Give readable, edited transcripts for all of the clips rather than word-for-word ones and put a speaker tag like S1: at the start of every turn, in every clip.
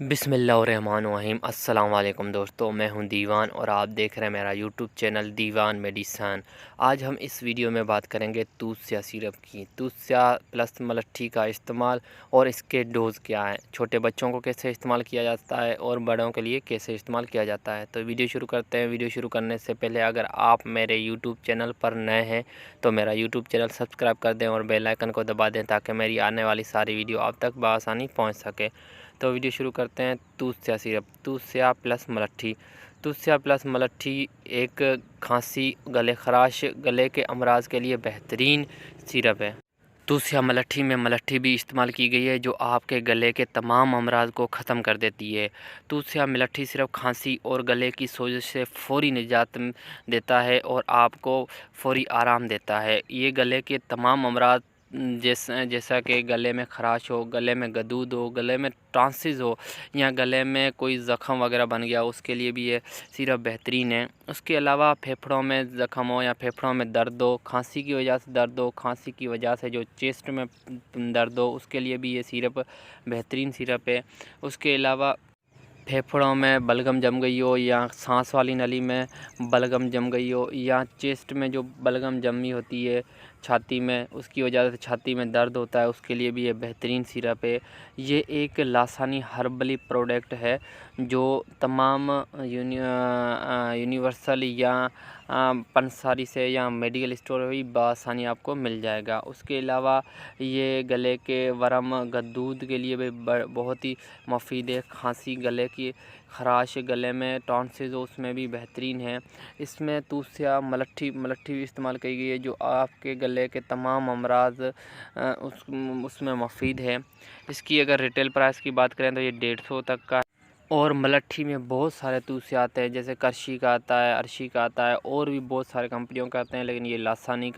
S1: बिस्मिल्लाहिर्रहमानिर्रहीम। अस्सलाम वालेकुम दोस्तों, मैं हूं दीवान और आप देख रहे हैं मेरा यूट्यूब चैनल दीवान मेडिसन। आज हम इस वीडियो में बात करेंगे तूत्स्या सिरप की। तूत्स्या प्लस मलट्ठी का इस्तेमाल और इसके डोज़ क्या हैं, छोटे बच्चों को कैसे इस्तेमाल किया जाता है और बड़ों के लिए कैसे इस्तेमाल किया जाता है। तो वीडियो शुरू करते हैं। वीडियो शुरू करने से पहले अगर आप मेरे यूट्यूब चैनल पर नए हैं तो मेरा यूट्यूब चैनल सब्सक्राइब कर दें और बेल आइकन को दबा दें ताकि मेरी आने वाली सारी वीडियो आप तक बआसानी पहुँच सके। तो वीडियो शुरू करते हैं। तूत्स्या सिरप, तूत्स्या प्लस मलट्ठी। तूत्स्या प्लस मलट्ठी एक खांसी, गले खराश, गले के अमराज के लिए बेहतरीन सिरप है। तूत्स्या मलट्ठी में मलट्ठी भी इस्तेमाल की गई है जो आपके गले के तमाम अमराज को ख़त्म कर देती है। तूत्स्या मलट्ठी सिर्फ खांसी और गले की सोजिश से फ़ौरी निजात देता है और आपको फ़ौरी आराम देता है। ये गले के तमाम अमराज जैसा कि गले में खराश हो, गले में गदूद हो, गले में टॉन्सिस हो या गले में कोई ज़ख़म वगैरह बन गया, उसके लिए भी ये सिरप बेहतरीन है। उसके अलावा फेफड़ों में ज़ख़म हो या फेफड़ों में दर्द हो, खांसी की वजह से दर्द हो, खांसी की वजह से जो चेस्ट में दर्द हो, उसके लिए भी ये सिरप बेहतरीन सिरप है। उसके अलावा फेफड़ों में बलगम जम गई हो या सांस वाली नली में बलगम जम गई हो या चेस्ट में जो बलगम जमी होती है छाती में, उसकी वजह से छाती में दर्द होता है, उसके लिए भी ये बेहतरीन सिरप है। ये एक लासानी हर्बली प्रोडक्ट है जो तमाम यूनिवर्सल या पंसारी से या मेडिकल स्टोर भी बआसानी आपको मिल जाएगा। उसके अलावा ये गले के वरम गदूद के लिए भी बहुत ही मुफीद है। खांसी, गले की खराश, गले में टॉन्सिस हो, उसमें भी बेहतरीन है। इसमें तूत्स्या मलट्ठी भी इस्तेमाल की गई है जो आपके गले के तमाम अमराज उसमें मुफीद है। इसकी अगर रिटेल प्राइस की बात करें तो ये 150 तक का। और मलट्ठी में बहुत सारे तूत्स्या आते हैं, जैसे करशी का आता है, अर्शी का आता है और भी बहुत सारे कंपनियों का आते हैं, लेकिन ये लासानी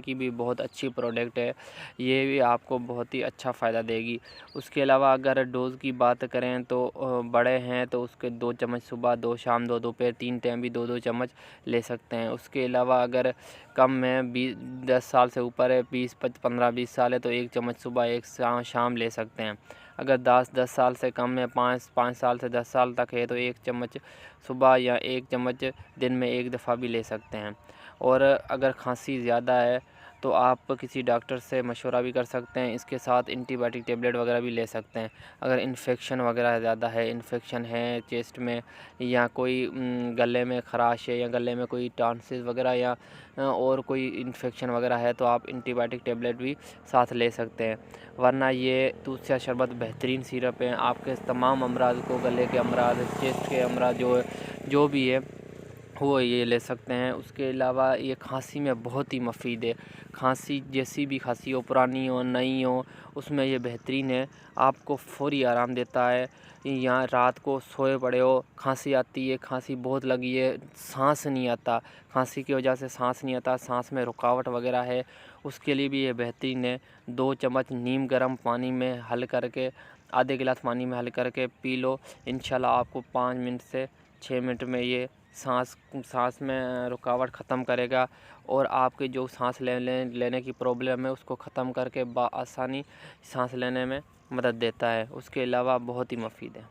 S1: की भी बहुत अच्छी प्रोडक्ट है। ये भी आपको बहुत ही अच्छा फ़ायदा देगी। उसके अलावा अगर डोज़ की बात करें तो बड़े हैं तो उसके 2 चम्मच सुबह, 2 शाम, 2 दोपहर, 3 टाइम भी 2-2 चम्मच ले सकते हैं। उसके अलावा अगर कम में 10 साल से ऊपर है, 15-20 साल है तो 1 चम्मच सुबह, 1 शाम ले सकते हैं। अगर 10 साल से कम है, 5 साल से 10 साल तक है तो 1 चम्मच सुबह या 1 चम्मच दिन में 1 दफ़ा भी ले सकते हैं। और अगर खांसी ज़्यादा है तो आप किसी डॉक्टर से मशवरा भी कर सकते हैं। इसके साथ एंटीबायोटिक टेबलेट वगैरह भी ले सकते हैं। अगर इन्फेक्शन वगैरह ज़्यादा है, इन्फेक्शन है चेस्ट में या कोई गले में खराश है या गले में कोई टॉन्सिस वगैरह या और कोई इन्फेक्शन वगैरह है तो आप एंटीबायोटिक टेबलेट भी साथ ले सकते हैं। वरना ये तूत्स्या शरबत बेहतरीन सिरप है। आपके तमाम अमराज को, गले के अमराज, चेस्ट के अमराज जो भी है वो ये ले सकते हैं। उसके अलावा ये खांसी में बहुत ही मुफीद है। खांसी जैसी भी खांसी हो, पुरानी हो, नई हो, उसमें ये बेहतरीन है। आपको फ़ौरी आराम देता है। या रात को सोए पड़े हो, खांसी आती है, खांसी बहुत लगी है, सांस नहीं आता, खांसी की वजह से सांस नहीं आता, सांस में रुकावट वगैरह है, उसके लिए भी ये बेहतरीन है। 2 चम्मच नीम गर्म पानी में हल करके, आधे गिलास पानी में हल करके पी लो। इंशाल्लाह आपको 5 मिनट से 6 मिनट में ये सांस में रुकावट ख़त्म करेगा और आपके जो सांस लेने की प्रॉब्लम है उसको ख़त्म करके बआसानी सांस लेने में मदद देता है। उसके अलावा बहुत ही मुफीद है।